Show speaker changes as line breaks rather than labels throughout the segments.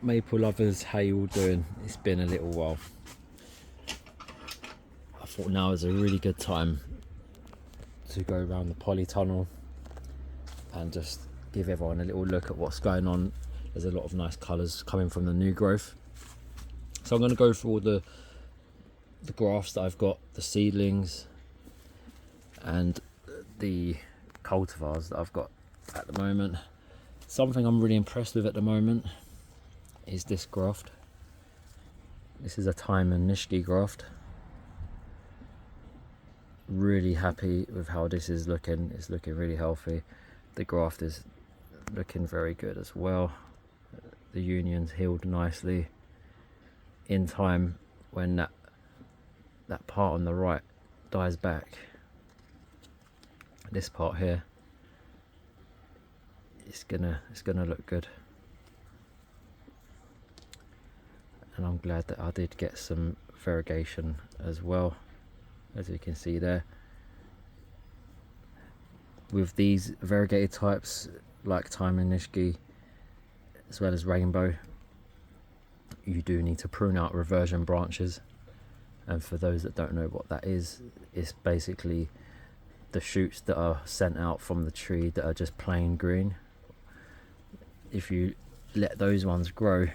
maple lovers, how you all doing? It's been a little while. I thought now is a really good time to go around the polytunnel and just give everyone a little look at what's going on. There's a lot of nice colours coming from the new growth. So I'm going to go through all the grafts that I've got, the seedlings and the cultivars that I've got at the moment. Something I'm really impressed with at the moment is this graft. This is a Thyme and Nishki graft. Really happy with how this is looking. It's looking really healthy. The graft is looking very good as well. The union's healed nicely. In time, when that part on the right dies back, this part here, it's gonna look good. And I'm glad that I did get some variegation as well, as you can see there. With these variegated types like Thyme and Nishki as well as Rainbow, you do need to prune out reversion branches. And for those that don't know what that is, it's basically the shoots that are sent out from the tree that are just plain green. If you let those ones grow,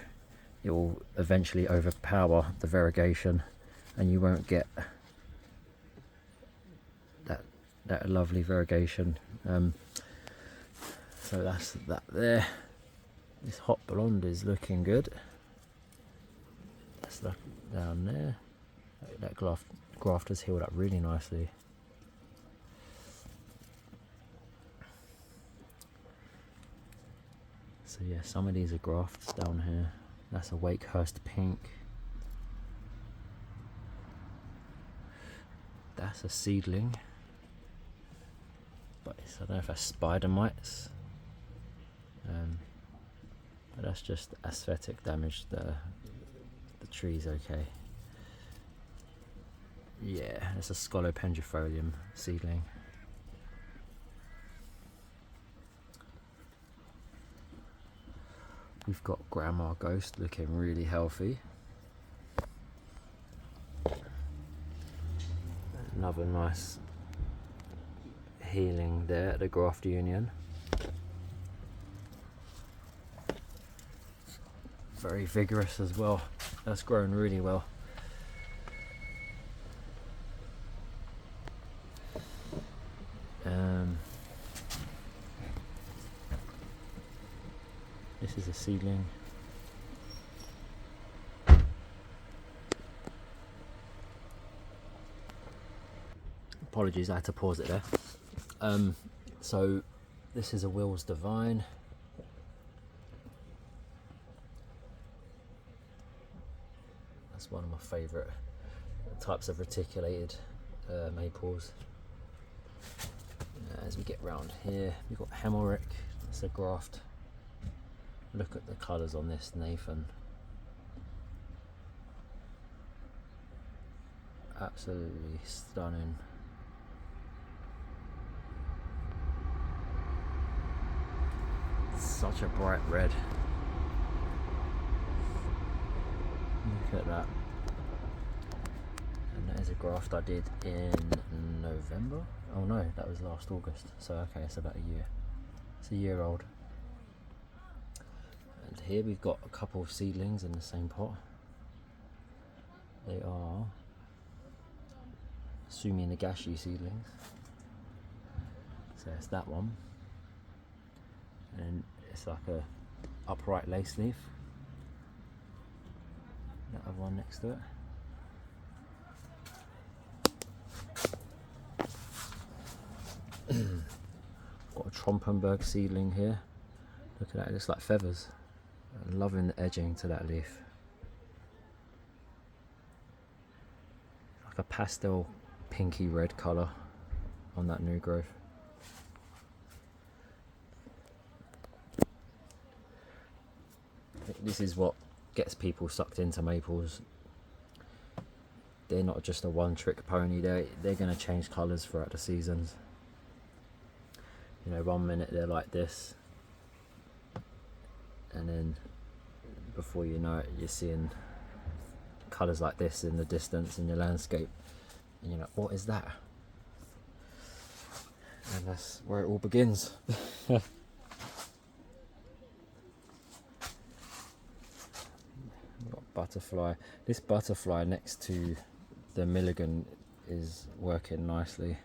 it will eventually overpower the variegation and you won't get that lovely variegation. So that's that there. This hot blonde is looking good. That's down there. That graft has healed up really nicely. So yeah, some of these are grafts down here. That's a Wakehurst pink. That's a seedling. But I don't know if that's spider mites. But that's just aesthetic damage. The tree's okay. Yeah, it's a Scolopendrifolium seedling. We've got Grandma Ghost looking really healthy. Another nice healing there at the graft union. Very vigorous as well. That's grown really well. This is a seedling. Apologies, I had to pause it there. So this is a Will's Divine. That's one of my favourite types of reticulated maples. As we get round here, we've got Hemorrhic. That's a graft. Look at the colours on this, Nathan. Absolutely stunning. Such a bright red. Look at that. And that is a graft I did in November. Oh no, that was last August. So okay, it's about a year. It's a year old. And here we've got a couple of seedlings in the same pot. They are Sumi Nagashi seedlings. So it's that one. And it's like a upright lace leaf. That other one next to it. Got a Trompenberg seedling here. Look at that, it looks like feathers. I'm loving the edging to that leaf. Like a pastel pinky red colour on that new growth. I think this is what gets people sucked into maples. They're not just a one-trick pony. They're going to change colours throughout the seasons. You know, one minute they're like this, and then before you know it, you're seeing colours like this in the distance in your landscape, and you're like, what is that? And that's where it all begins. Got butterfly. This butterfly next to the Milligan is working nicely.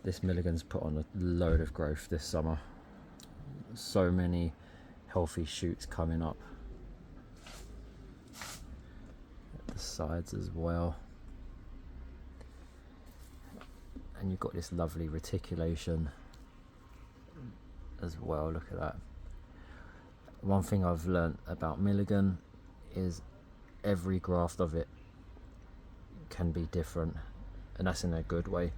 This Milligan's put on a load of growth this summer. So many healthy shoots coming up at the sides as well. And you've got this lovely reticulation as well. Look at that. One thing I've learnt about Milligan is every graft of it can be different, and that's in a good way.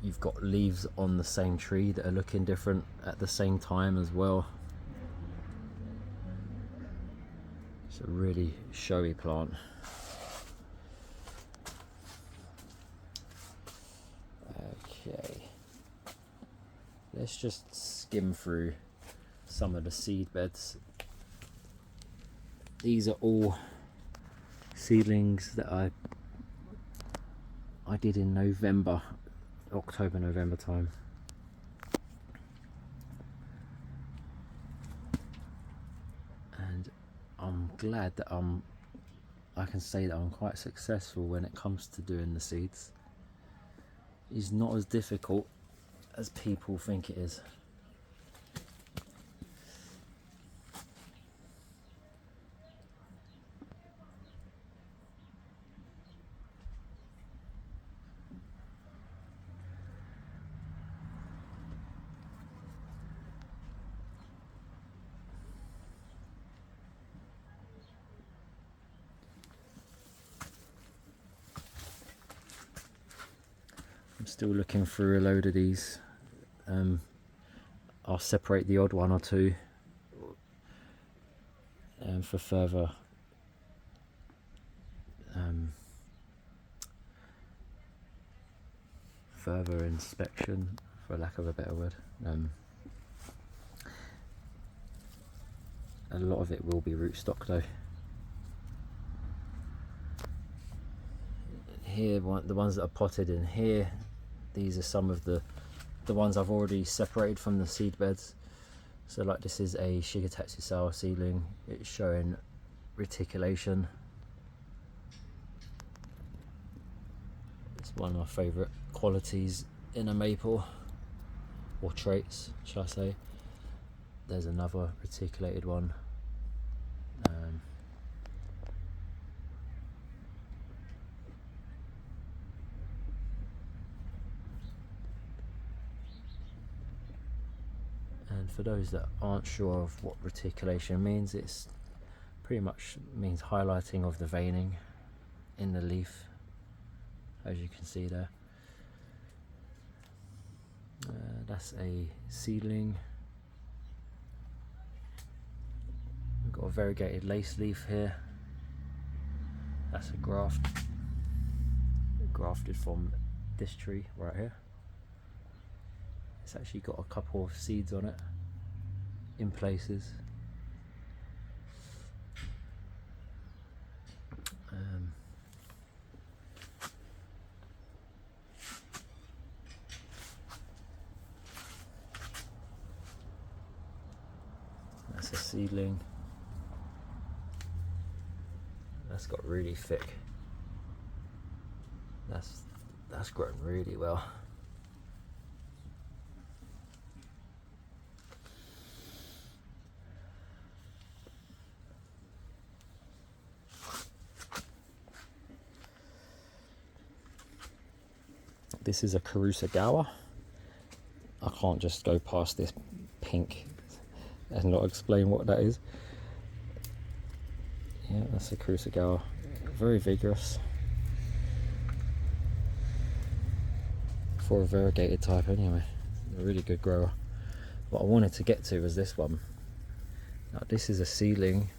You've got leaves on the same tree that are looking different at the same time as well. It's a really showy plant. Okay, let's just skim through some of the seed beds. These are all seedlings that I did in November, October, November time. And I'm glad that I can say that I'm quite successful when it comes to doing the seeds. It's not as difficult as people think it is. I'm still looking through a load of these. I'll separate the odd one or two for further inspection, for lack of a better word. A lot of it will be rootstock though. Here, the ones that are potted in here, these are some of the ones I've already separated from the seed beds. So like this is a Shigetatsu sour seedling. It's showing reticulation. It's one of my favourite qualities in a maple, or traits, shall I say. There's another reticulated one. And for those that aren't sure of what reticulation means, it's pretty much means highlighting of the veining in the leaf, as you can see there. That's a seedling. We've got a variegated lace leaf here. That's a grafted from this tree right here. It's actually got a couple of seeds on it in places. That's a seedling. That's got really thick. That's grown really well. This is a Kurusagawa. I can't just go past this pink and not explain what that is. Yeah, that's a Kurusagawa. Very vigorous for a variegated type anyway. A really good grower. What I wanted to get to was this one. Now this is a seedling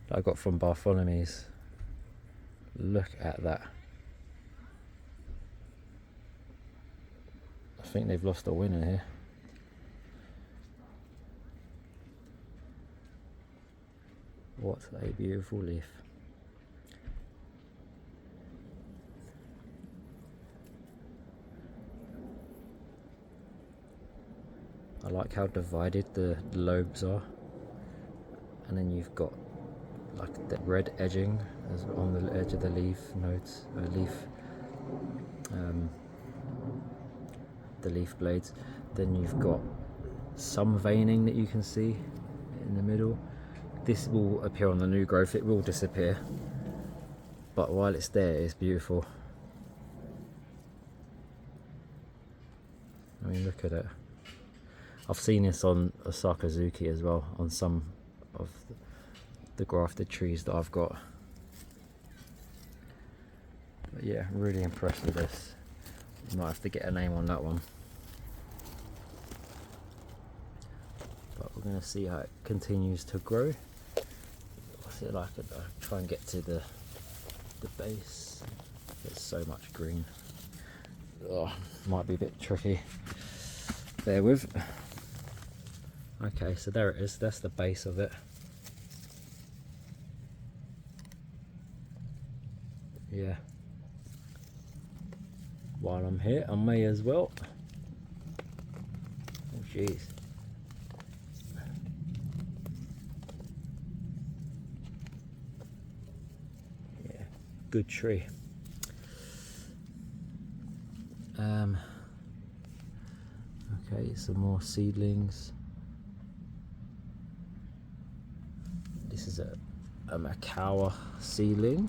that I got from Bartholomew's. Look at that. I think they've lost a winner here. What a beautiful leaf. I like how divided the lobes are, and then you've got like the red edging as on the edge of the leaf nodes, the leaf blades. Then you've got some veining that you can see in the middle. This will appear on the new growth, it will disappear, but while it's there, it's beautiful. I mean, look at it. I've seen this on a Sakazuki as well, on some of the grafted trees that I've got. But yeah, really impressed with this. You might have to get a name on that one. But we're going to see how it continues to grow. What's it like? I'll try and get to the base. There's so much green. Oh, might be a bit tricky. Bear with. Okay, so there it is. That's the base of it. Yeah. While I'm here, I may as well. Oh, jeez. Yeah, good tree. Okay, some more seedlings. This is a Macawa seedling.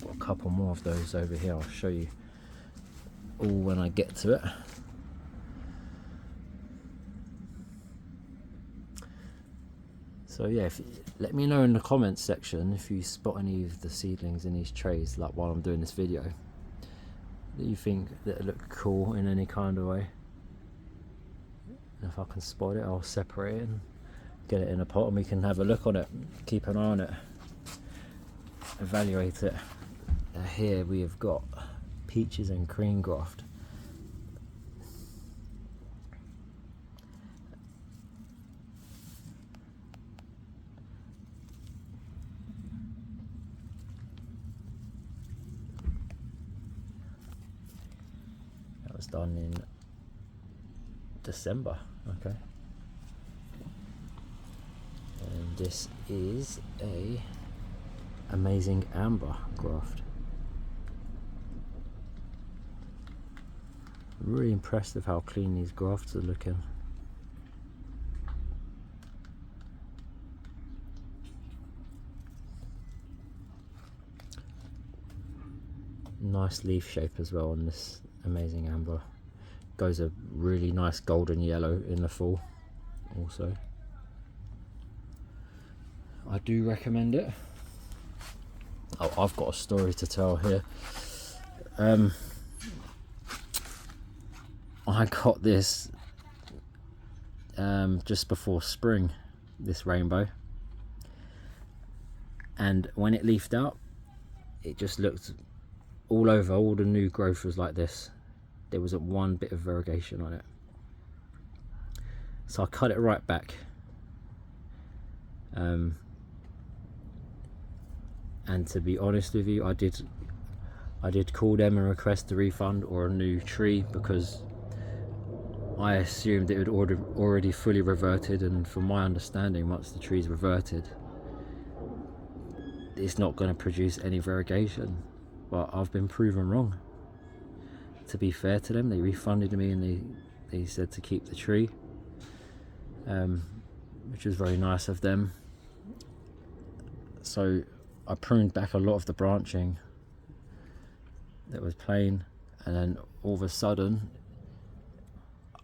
Got a couple more of those over here. I'll show you all when I get to it. So yeah, let me know in the comments section if you spot any of the seedlings in these trays, like while I'm doing this video, that you think that look cool in any kind of way. And if I can spot it, I'll separate it and get it in a pot, and we can have a look on it, keep an eye on it, evaluate it. Here we have got peaches and cream graft. That was done in December. Okay. And this is a amazing amber graft. Really impressed with how clean these grafts are looking. Nice leaf shape as well on this amazing amber. Goes a really nice golden yellow in the fall also. I do recommend it. Oh, I've got a story to tell here. I got this just before spring, this rainbow, and when it leafed out, it just looked all over. All the new growth was like this. There wasn't one bit of variegation on it, so I cut it right back. And to be honest with you, I did call them and request a refund or a new tree, because I assumed it had already fully reverted, and from my understanding, once the tree's reverted, it's not going to produce any variegation. But I've been proven wrong. To be fair to them, they refunded me and they said to keep the tree, which was very nice of them. So I pruned back a lot of the branching that was plain, and then all of a sudden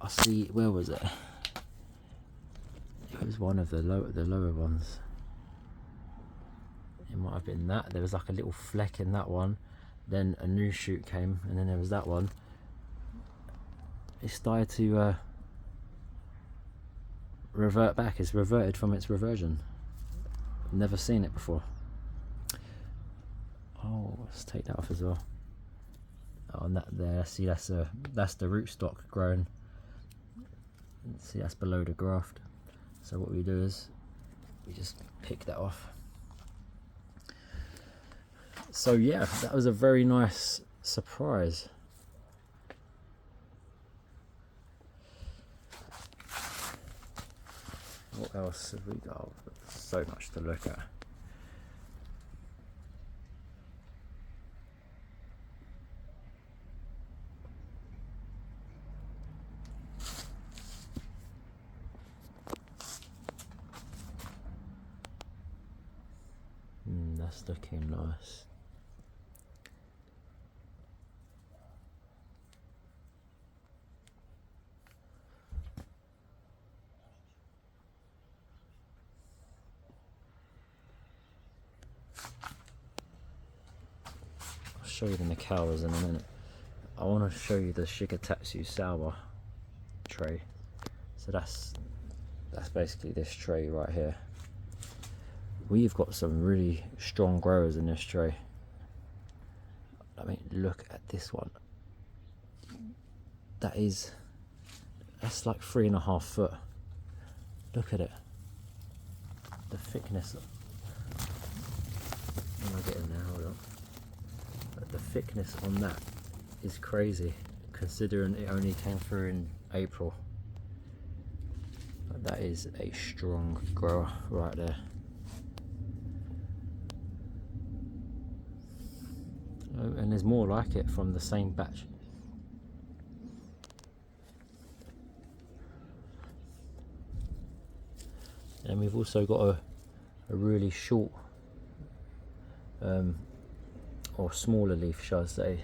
I see, where was it? It was one of the lower ones. It might have been that. There was like a little fleck in that one. Then a new shoot came, and then there was that one. It started to revert back. It's reverted from its reversion. Never seen it before. Oh, let's take that off as well. Oh, and that there, see, that's the rootstock grown See, that's below the graft. So what we do is we just pick that off. So yeah, that was a very nice surprise. What else have we got? So much to look at. That's looking nice. I'll show you the Makawas in a minute. I want to show you the Shigetatsu Sour tray. So that's basically this tray right here. We've got some really strong growers in this tray. I mean, look at this one. That's like 3.5 foot. Look at it. The thickness. When I get in there, hold on. But the thickness on that is crazy, considering it only came through in April. But that is a strong grower right there. Oh, and there's more like it from the same batch. And we've also got a really short or smaller leaf, shall I say,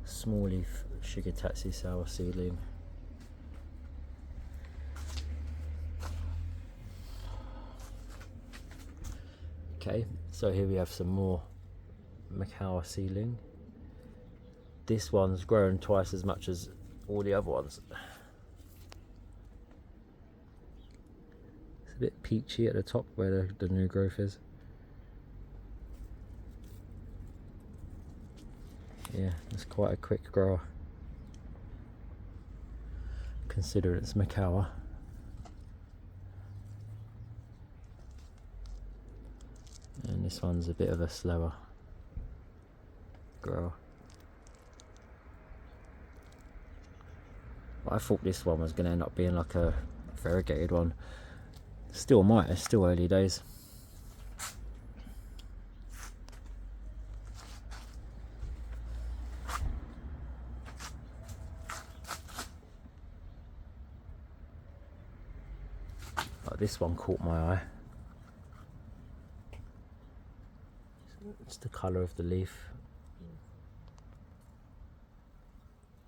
small leaf Shigetatsu Sour seedling. Okay, so here we have some more Makawa seedling. This one's grown twice as much as all the other ones. It's a bit peachy at the top where the new growth is. Yeah, it's quite a quick grower, considering it's Makawa. And this one's a bit of a slower grower. But I thought this one was going to end up being like a variegated one. Still might, it's still early days. But this one caught my eye. It's the colour of the leaf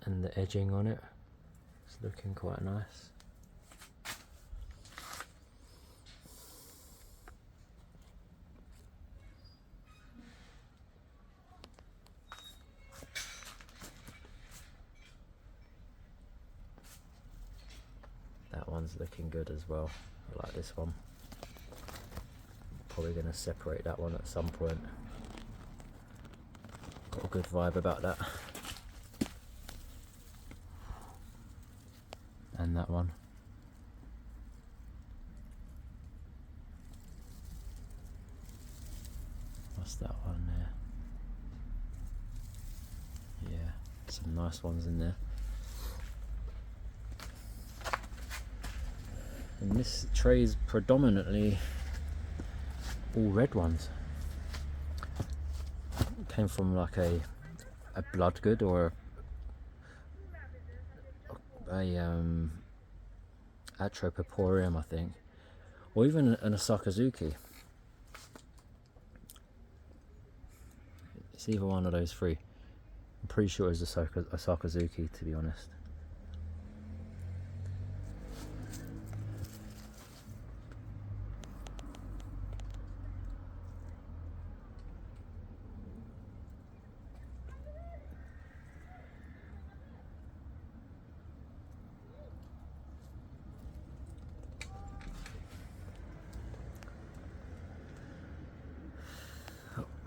and the edging on it. It's looking quite nice. That one's looking good as well. I like this one. Probably going to separate that one at some point. Got a good vibe about that. And that one. What's that one there? Yeah, some nice ones in there. And this tray is predominantly all red ones. It came from like a bloodgood or a Atropoporium, I think, or even an Asakazuki. It's either one of those three. I'm pretty sure it's a Asakazuki, to be honest.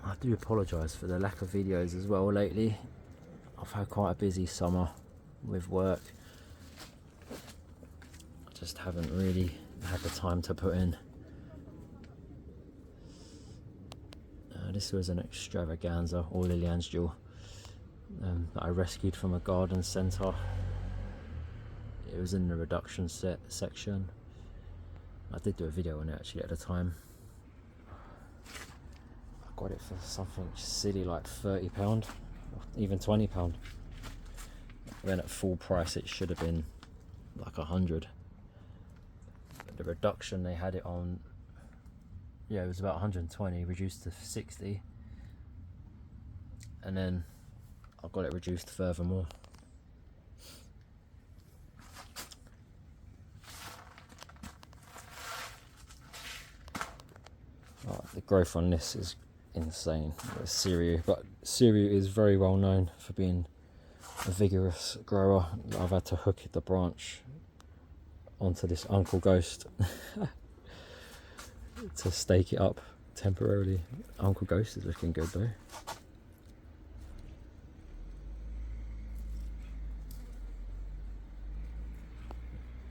I do apologise for the lack of videos as well lately. I've had quite a busy summer with work, just haven't really had the time to put in. This was an extravaganza, or Lilian's jewel, that I rescued from a garden centre. It was in the reduction section. I did do a video on it actually at the time. I got it for something silly like £30, even £20. Then at full price it should have been like 100. But the reduction they had it on, yeah, it was about 120, reduced to 60, and then I got it reduced furthermore. Oh, the growth on this is insane. It's Syria, but Syria is very well known for being a vigorous grower. I've had to hook the branch onto this Uncle Ghost to stake it up temporarily. Uncle Ghost is looking good though.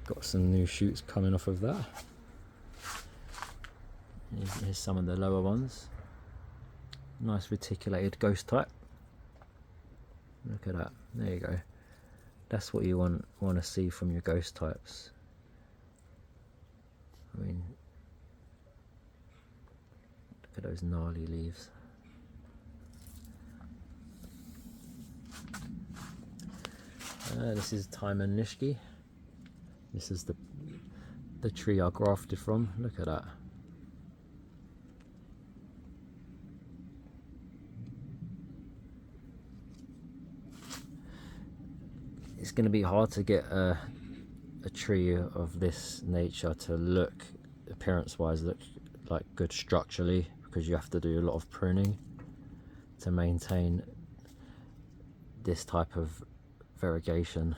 Got some new shoots coming off of that. Here's some of the lower ones. Nice reticulated ghost type. Look at that. There you go. That's what you want to see from your ghost types. I mean, look at those gnarly leaves. This is Timon Nishki. This is the tree I grafted from. Look at that. It's going to be hard to get a tree of this nature to look, appearance wise, look like good structurally, because you have to do a lot of pruning to maintain this type of variegation.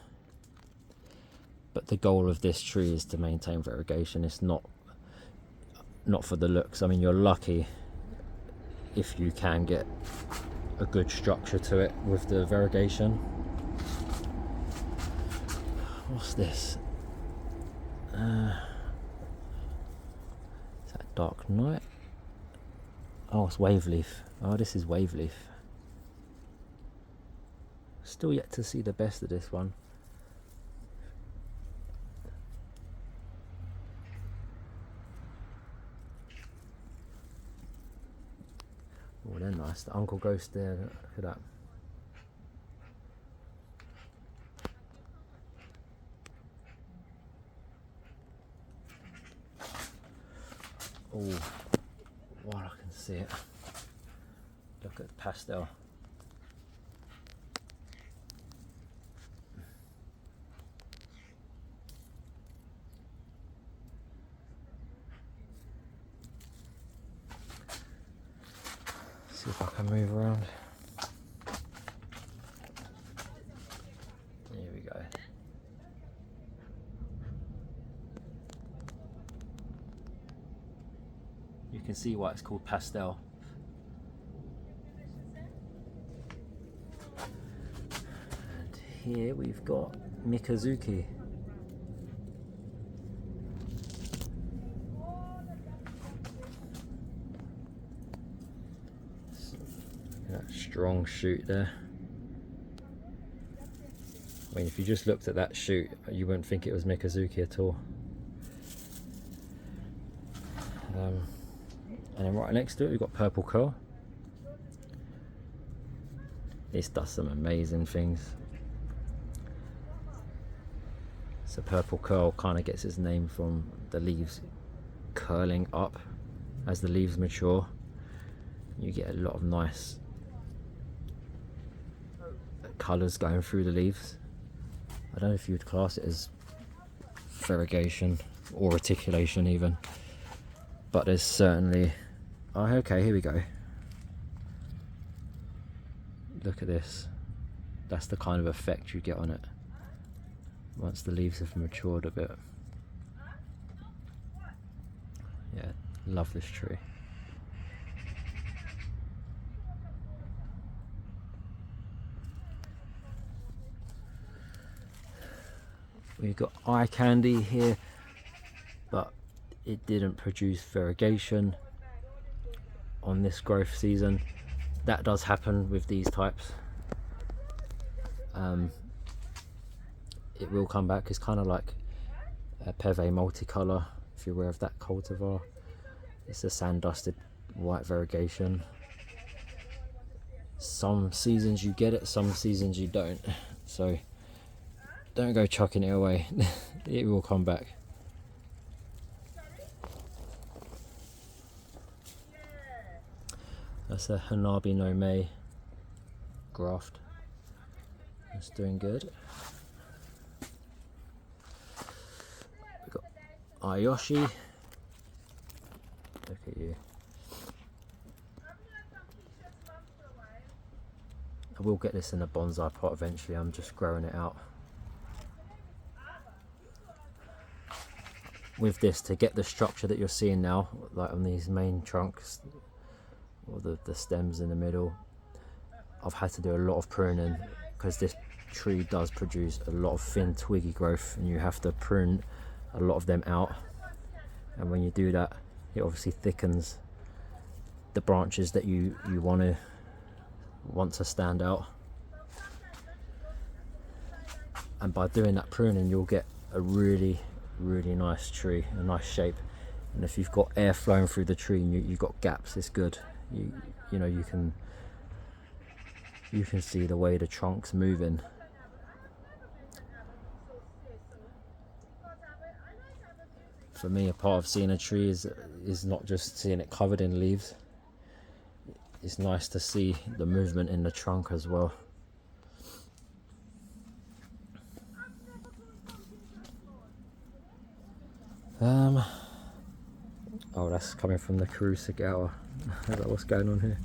But the goal of this tree is to maintain variegation. It's not for the looks. I mean, you're lucky if you can get a good structure to it with the variegation. What's this? Is that Dark Night? Oh, it's Waveleaf. Oh, this is Waveleaf. Still yet to see the best of this one. Oh, they're nice. The Uncle Ghost there. Look at that. Oh, while I can see it, look at the pastel. See if I can move around. Here we go. You can see why it's called pastel. And here we've got Mikazuki. That strong shoot there. I mean, if you just looked at that shoot, you wouldn't think it was Mikazuki at all. And then right next to it, we've got Purple Curl. This does some amazing things. So Purple Curl kind of gets its name from the leaves curling up as the leaves mature. You get a lot of nice colours going through the leaves. I don't know if you'd class it as variegation or reticulation even, but there's certainly... Oh, okay, here we go. Look at this. That's the kind of effect you get on it once the leaves have matured a bit. Yeah, love this tree. We've got eye candy here. but it didn't produce variegation on this growth season. That does happen with these types. It will come back. It's kind of like a Peve multicolor, if you're aware of that cultivar. It's a sand dusted white variegation. Some seasons you get it, some seasons you don't, so don't go chucking it away. It will come back. That's a Hanabi no Mei graft. It's doing good. We've got Ayoshi. Look at you. I will get this in a bonsai pot eventually. I'm just growing it out. With this, to get the structure that you're seeing now, like on these main trunks or the stems in the middle, I've had to do a lot of pruning because this tree does produce a lot of thin twiggy growth, and you have to prune a lot of them out. And when you do that, it obviously thickens the branches that you want to stand out. And by doing that pruning, you'll get a really nice tree, a nice shape. And if you've got air flowing through the tree and you've got gaps, it's good. You know, you can see the way the trunk's moving. For me, a part of seeing a tree is not just seeing it covered in leaves. It's nice to see the movement in the trunk as well. Oh, that's coming from the Kurusagawa. I don't know what's going on here.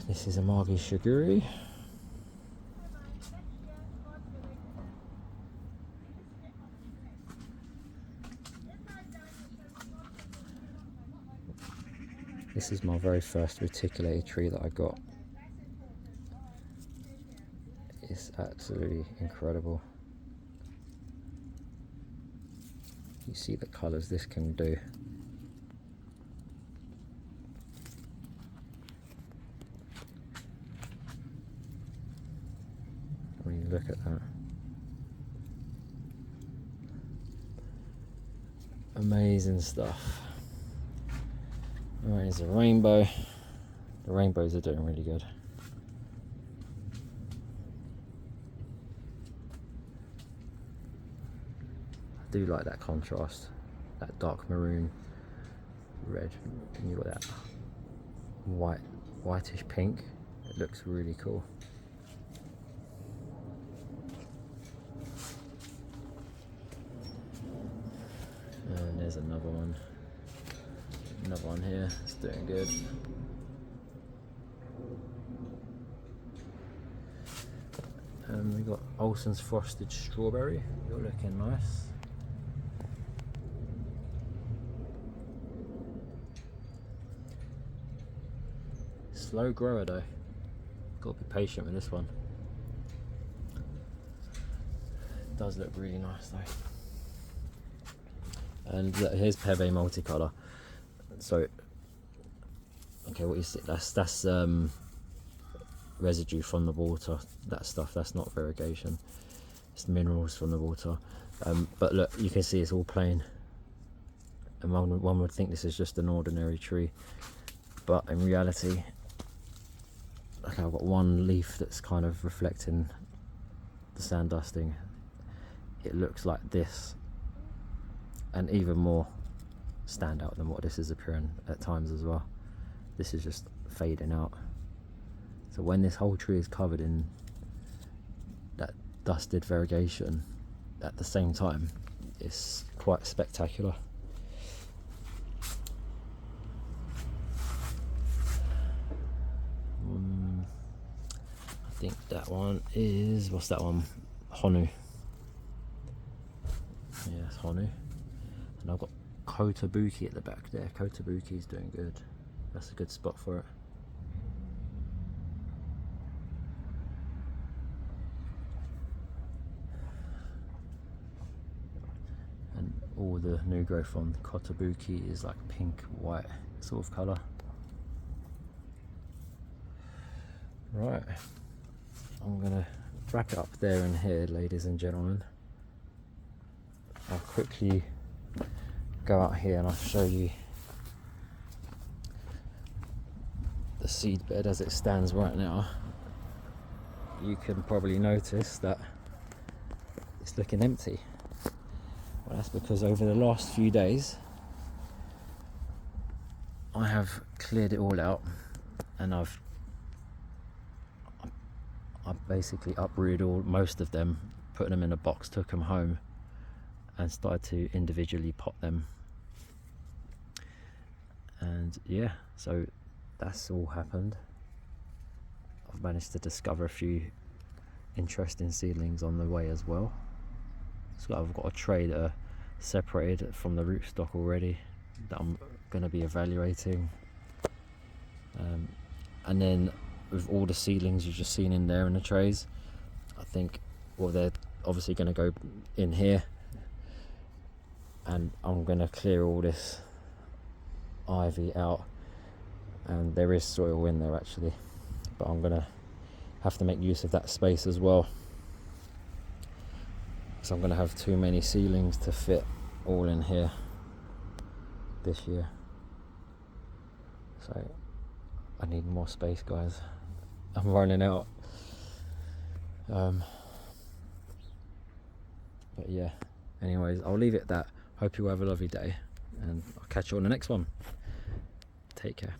This is Amagi Shiguri. This is my very first reticulated tree that I got. It's absolutely incredible. You see the colours this can do. When you look at that. Amazing stuff. Alright, here's a rainbow. The rainbows are doing really good. I do like that contrast, that dark maroon red, and you've got that whitish pink. It looks really cool. And there's another one here. It's doing good. And we've got Olsen's Frosted Strawberry. You're looking nice. Slow grower though. Got to be patient with this one. It does look really nice though. And look, here's Peve multicolor. So, okay, what you see, that's residue from the water. That stuff, that's not variegation. It's minerals from the water. But look, you can see it's all plain. And one would think this is just an ordinary tree, but in reality, okay, I've got one leaf that's kind of reflecting the sand dusting. It looks like this, and even more stand out than what this is appearing at times as well. This is just fading out. So when this whole tree is covered in that dusted variegation at the same time, it's quite spectacular. I think that one is, what's that one? Honu. Yeah, it's Honu. And I've got Kotobuki at the back there. Kotobuki's doing good. That's a good spot for it. And all the new growth on Kotobuki is like pink, white sort of colour. Right, I'm gonna wrap it up there and here, ladies and gentlemen. I'll quickly go out here and I'll show you the seed bed as it stands right now. You can probably notice that it's looking empty. Well, that's because over the last few days I have cleared it all out, and I've basically uprooted most of them, put them in a box, took them home and started to individually pot them. And yeah, so that's all happened. I've managed to discover a few interesting seedlings on the way as well. So I've got a tray that are separated from the rootstock already that I'm going to be evaluating. And then with all the seedlings you've just seen in there in the trays, I think, well, they're obviously going to go in here, and I'm going to clear all this ivy out, and there is soil in there actually, but I'm going to have to make use of that space as well, because I'm going to have too many seedlings to fit all in here this year. So I need more space, guys. I'm running out. But yeah, anyways, I'll leave it at that. Hope you have a lovely day, and I'll catch you on the next one. Take care.